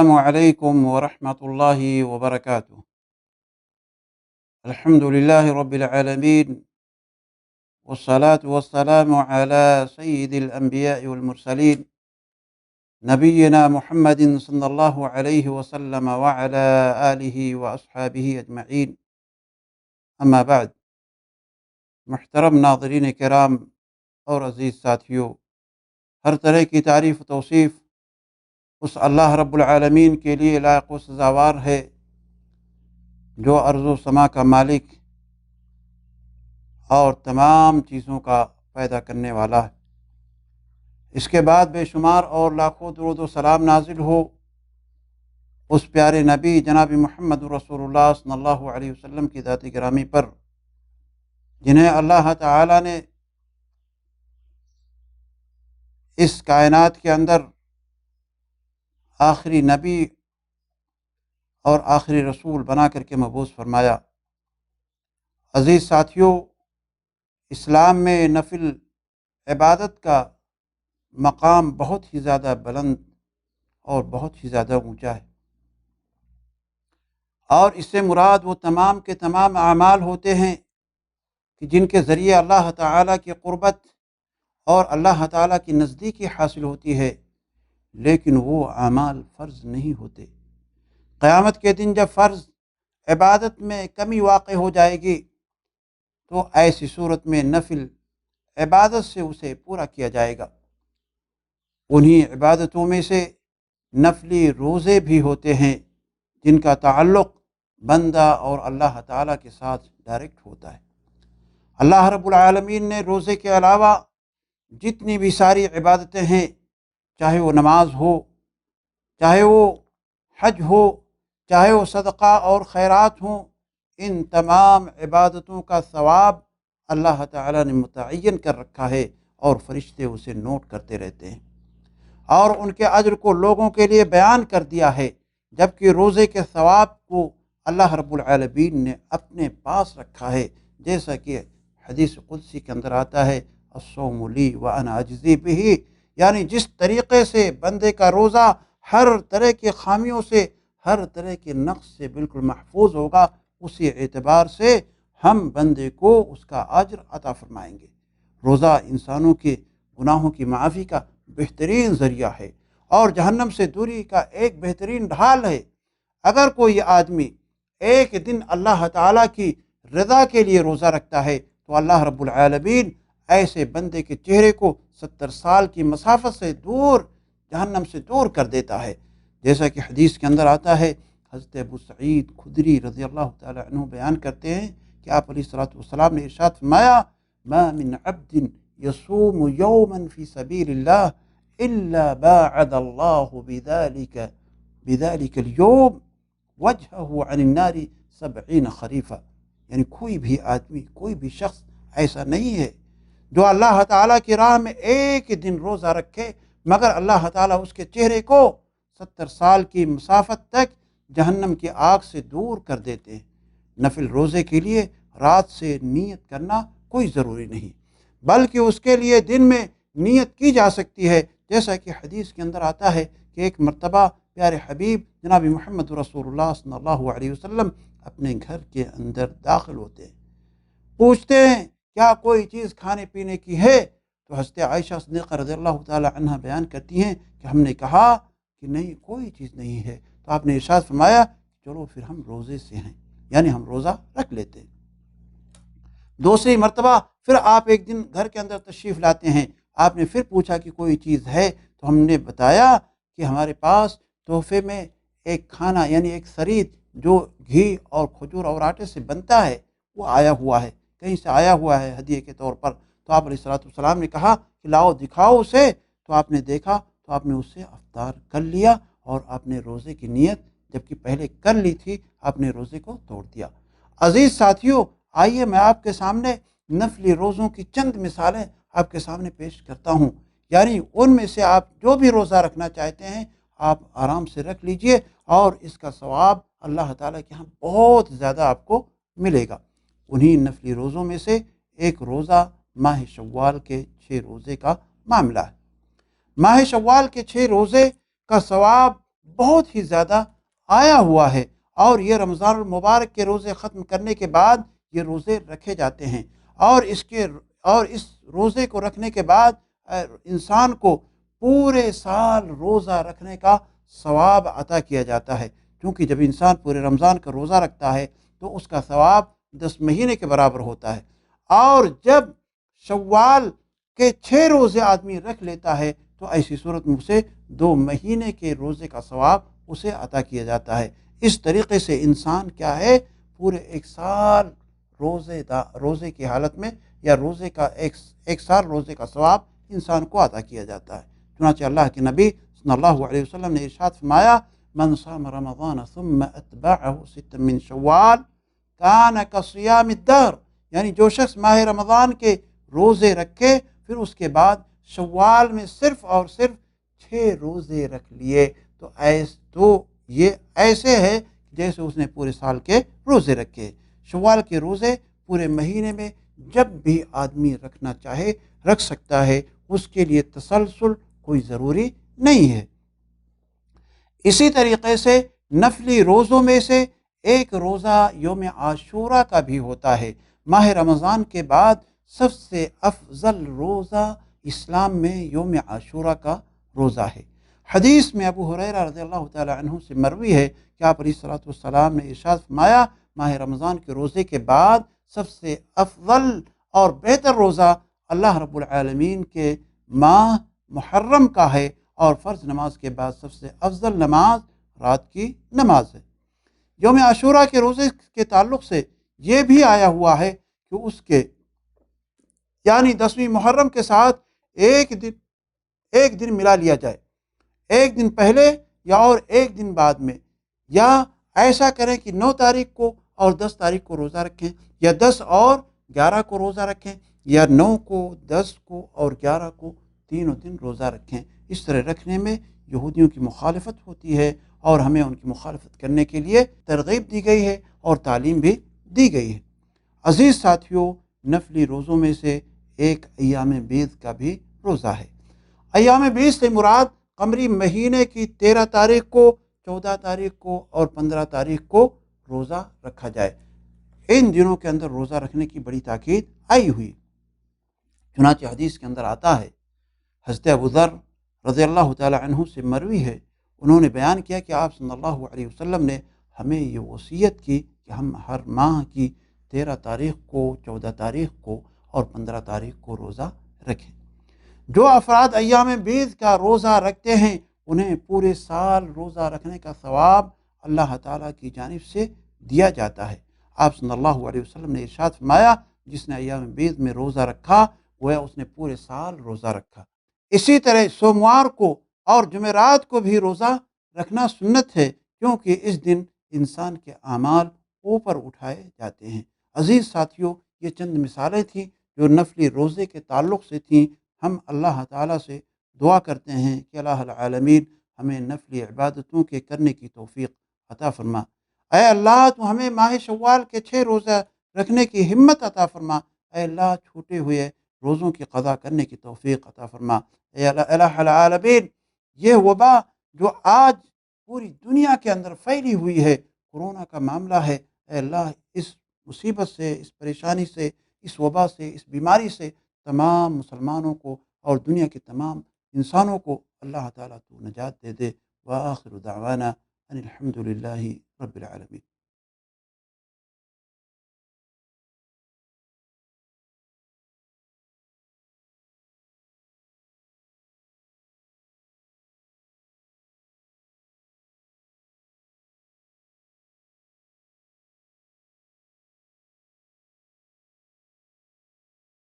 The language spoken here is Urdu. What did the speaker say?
السلام علیکم ورحمۃ اللہ وبرکاتہ۔ الحمد للہ رب العالمین والصلاة والسلام علی سید الانبیاء والمرسلین نبینا محمد صلی اللہ علیہ وسلم وعلی آلہ واصحابہ اجمعین، اما بعد۔ محترم ناظرین کرام اور عزیز ساتھیوں، ہر طرح کی تعریف و توصیف اس اللہ رب العالمین کے لیے لائق و سزاوار ہے جو ارض و سما کا مالک اور تمام چیزوں کا پیدا کرنے والا ہے۔ اس کے بعد بے شمار اور لاکھوں درود و سلام نازل ہو اس پیارے نبی جناب محمد رسول اللہ صلی اللہ علیہ وسلم کی ذات گرامی پر، جنہیں اللہ تعالی نے اس کائنات کے اندر آخری نبی اور آخری رسول بنا کر کے مبعوث فرمایا۔ عزیز ساتھیوں، اسلام میں نفل عبادت کا مقام بہت ہی زیادہ بلند اور بہت ہی زیادہ اونچا ہے، اور اس سے مراد وہ تمام کے تمام اعمال ہوتے ہیں کہ جن کے ذریعے اللہ تعالیٰ کی قربت اور اللہ تعالیٰ کی نزدیکی حاصل ہوتی ہے، لیکن وہ اعمال فرض نہیں ہوتے۔ قیامت کے دن جب فرض عبادت میں کمی واقع ہو جائے گی تو ایسی صورت میں نفل عبادت سے اسے پورا کیا جائے گا۔ انہی عبادتوں میں سے نفلی روزے بھی ہوتے ہیں جن کا تعلق بندہ اور اللہ تعالیٰ کے ساتھ ڈائریکٹ ہوتا ہے۔ اللہ رب العالمین نے روزے کے علاوہ جتنی بھی ساری عبادتیں ہیں، چاہے وہ نماز ہو، چاہے وہ حج ہو، چاہے وہ صدقہ اور خیرات ہوں، ان تمام عبادتوں کا ثواب اللہ تعالیٰ نے متعین کر رکھا ہے اور فرشتے اسے نوٹ کرتے رہتے ہیں، اور ان کے اجر کو لوگوں کے لیے بیان کر دیا ہے، جبکہ روزے کے ثواب کو اللہ رب العالمین نے اپنے پاس رکھا ہے، جیسا کہ حدیث قدسی کے اندر آتا ہے، الصوم لی وانا اجزی بہ، یعنی جس طریقے سے بندے کا روزہ ہر طرح کی خامیوں سے، ہر طرح کے نقص سے بالکل محفوظ ہوگا، اسی اعتبار سے ہم بندے کو اس کا اجر عطا فرمائیں گے۔ روزہ انسانوں کے گناہوں کی معافی کا بہترین ذریعہ ہے اور جہنم سے دوری کا ایک بہترین ڈھال ہے۔ اگر کوئی آدمی ایک دن اللہ تعالیٰ کی رضا کے لیے روزہ رکھتا ہے تو اللہ رب العالمین ایسے بندے کے چہرے کو 70 سال کی مسافت سے دور، جہنم سے دور کر دیتا ہے، جیسا کہ حدیث کے اندر آتا ہے۔ حضرت ابو سعید خدری رضی اللہ تعالی عنہ بیان کرتے ہیں کہ آپ علیہ الصلوۃ والسلام نے ارشاد فرمایا، ما من عبد يصوم يوما في سبيل الله الا باعد الله بذلك اليوم وجهه عن النار 70 خریفہ، یعنی کوئی بھی آدمی، کوئی بھی شخص ایسا نہیں ہے جو اللہ تعالیٰ کی راہ میں ایک دن روزہ رکھے مگر اللہ تعالیٰ اس کے چہرے کو 70 سال کی مسافت تک جہنم کی آگ سے دور کر دیتے ہیں۔ نفل روزے کے لیے رات سے نیت کرنا کوئی ضروری نہیں، بلکہ اس کے لیے دن میں نیت کی جا سکتی ہے، جیسا کہ حدیث کے اندر آتا ہے کہ ایک مرتبہ پیارے حبیب جناب محمد رسول اللہ صلی اللہ علیہ وسلم اپنے گھر کے اندر داخل ہوتے ہیں، پوچھتے ہیں کیا کوئی چیز کھانے پینے کی ہے؟ تو حضرت عائشہ صدیقہ رضی اللہ تعالی عنہ بیان کرتی ہیں کہ ہم نے کہا کہ نہیں، کوئی چیز نہیں ہے، تو آپ نے ارشاد فرمایا چلو پھر ہم روزے سے ہیں، یعنی ہم روزہ رکھ لیتے ہیں۔ دوسری مرتبہ پھر آپ ایک دن گھر کے اندر تشریف لاتے ہیں، آپ نے پھر پوچھا کہ کوئی چیز ہے؟ تو ہم نے بتایا کہ ہمارے پاس تحفے میں ایک کھانا، یعنی ایک ثرید جو گھی اور کھجور اور آٹے سے بنتا ہے، وہ آیا ہوا ہے، کہیں سے آیا ہوا ہے ہدیے کے طور پر۔ تو آپ علیہ الصلوۃ والسلام نے کہا کہ لاؤ دکھاؤ اسے، تو آپ نے دیکھا تو آپ نے اس سے افطار کر لیا، اور آپ نے روزے کی نیت جبکہ پہلے کر لی تھی، آپ نے روزے کو توڑ دیا۔ عزیز ساتھیوں، آئیے میں آپ کے سامنے نفلی روزوں کی چند مثالیں آپ کے سامنے پیش کرتا ہوں، یعنی ان میں سے آپ جو بھی روزہ رکھنا چاہتے ہیں آپ آرام سے رکھ لیجئے، اور اس کا ثواب اللہ تعالیٰ کے ہاں بہت زیادہ آپ کو ملے گا۔ انہی نفلی روزوں میں سے ایک روزہ ماہ شوال کے 6 روزے کا معاملہ ہے۔ ماہ شوال کے 6 روزے کا ثواب بہت ہی زیادہ آیا ہوا ہے، اور یہ رمضان المبارک کے روزے ختم کرنے کے بعد یہ روزے رکھے جاتے ہیں، اور اس روزے کو رکھنے کے بعد انسان کو پورے سال روزہ رکھنے کا ثواب عطا کیا جاتا ہے، کیونکہ جب انسان پورے رمضان کا روزہ رکھتا ہے تو اس کا ثواب 10 مہینے کے برابر ہوتا ہے، اور جب شوال کے 6 روزے آدمی رکھ لیتا ہے تو ایسی صورت میں اسے 2 مہینے کے روزے کا ثواب اسے عطا کیا جاتا ہے۔ اس طریقے سے انسان کیا ہے، پورے ایک سال روزے کی حالت میں، یا روزے کا ایک سال روزے کا ثواب انسان کو عطا کیا جاتا ہے۔ چنانچہ اللہ کے نبی صلی اللہ علیہ وسلم نے ارشاد فرمایا، من صام رمضان ثم اتبعه ستا من شوال کان کصیام الدہر، یعنی جو شخص ماہ رمضان کے روزے رکھے پھر اس کے بعد شوال میں صرف اور صرف 6 روزے رکھ لیے تو یہ ایسے ہے جیسے اس نے پورے سال کے روزے رکھے۔ شوال کے روزے پورے مہینے میں جب بھی آدمی رکھنا چاہے رکھ سکتا ہے، اس کے لیے تسلسل کوئی ضروری نہیں ہے۔ اسی طریقے سے نفلی روزوں میں سے ایک روزہ یوم عاشورہ کا بھی ہوتا ہے۔ ماہ رمضان کے بعد سب سے افضل روزہ اسلام میں یوم عاشورہ کا روزہ ہے۔ حدیث میں ابو ہریرہ رضی اللہ تعالی عنہ سے مروی ہے کہ آپ علیہ الصلوۃ والسلام نے ارشاد فرمایا، ماہ رمضان کے روزے کے بعد سب سے افضل اور بہتر روزہ اللہ رب العالمین کے ماہ محرم کا ہے، اور فرض نماز کے بعد سب سے افضل نماز رات کی نماز ہے۔ یوم عاشورہ کے روزے کے تعلق سے یہ بھی آیا ہوا ہے کہ اس کے یعنی 10ویں محرم کے ساتھ ایک دن ملا لیا جائے، ایک دن پہلے یا اور ایک دن بعد میں، یا ایسا کریں کہ 9 تاریخ کو اور 10 تاریخ کو روزہ رکھیں، یا 10 اور 11 کو روزہ رکھیں، یا 9 کو 10 کو اور 11 کو تینوں دن روزہ رکھیں۔ اس طرح رکھنے میں یہودیوں کی مخالفت ہوتی ہے، اور ہمیں ان کی مخالفت کرنے کے لیے ترغیب دی گئی ہے اور تعلیم بھی دی گئی ہے۔ عزیز ساتھیوں، نفلی روزوں میں سے ایک ایام بیض کا بھی روزہ ہے۔ ایام بیض سے مراد قمری مہینے کی 13 تاریخ کو، 14 تاریخ کو اور 15 تاریخ کو روزہ رکھا جائے۔ ان دنوں کے اندر روزہ رکھنے کی بڑی تاکید آئی ہوئی، چنانچہ حدیث کے اندر آتا ہے، حضرت ابوذر رضی اللہ تعالی عنہ سے مروی ہے، انہوں نے بیان کیا کہ آپ صلی اللہ علیہ وسلم نے ہمیں یہ وصیت کی کہ ہم ہر ماہ کی 13 تاریخ کو، 14 تاریخ کو اور 15 تاریخ کو روزہ رکھیں۔ جو افراد ایام بیض کا روزہ رکھتے ہیں انہیں پورے سال روزہ رکھنے کا ثواب اللہ تعالیٰ کی جانب سے دیا جاتا ہے۔ آپ صلی اللہ علیہ وسلم نے ارشاد فرمایا، جس نے ایام بیض میں روزہ رکھا گویا اس نے پورے سال روزہ رکھا۔ اسی طرح سوموار کو اور جمعرات کو بھی روزہ رکھنا سنت ہے، کیونکہ اس دن انسان کے اعمال اوپر اٹھائے جاتے ہیں۔ عزیز ساتھیوں، یہ چند مثالیں تھیں جو نفلی روزے کے تعلق سے تھیں۔ ہم اللہ تعالیٰ سے دعا کرتے ہیں کہ الہ العالمین ہمیں نفلی عبادتوں کے کرنے کی توفیق عطا فرما۔ اے اللہ، تو ہمیں ماہ شوال کے 6 روزہ رکھنے کی ہمت عطا فرما۔ اے اللہ، چھوٹے ہوئے روزوں کی قضا کرنے کی توفیق عطا فرما۔ اے الہ العالمین، یہ وبا جو آج پوری دنیا کے اندر پھیلی ہوئی ہے، کورونا کا معاملہ ہے، اے اللہ اس مصیبت سے، اس پریشانی سے، اس وبا سے، اس بیماری سے تمام مسلمانوں کو اور دنیا کے تمام انسانوں کو اللہ تعالیٰ تو نجات دے دے۔ وآخر دعوانا ان الحمد للہ رب العالمین۔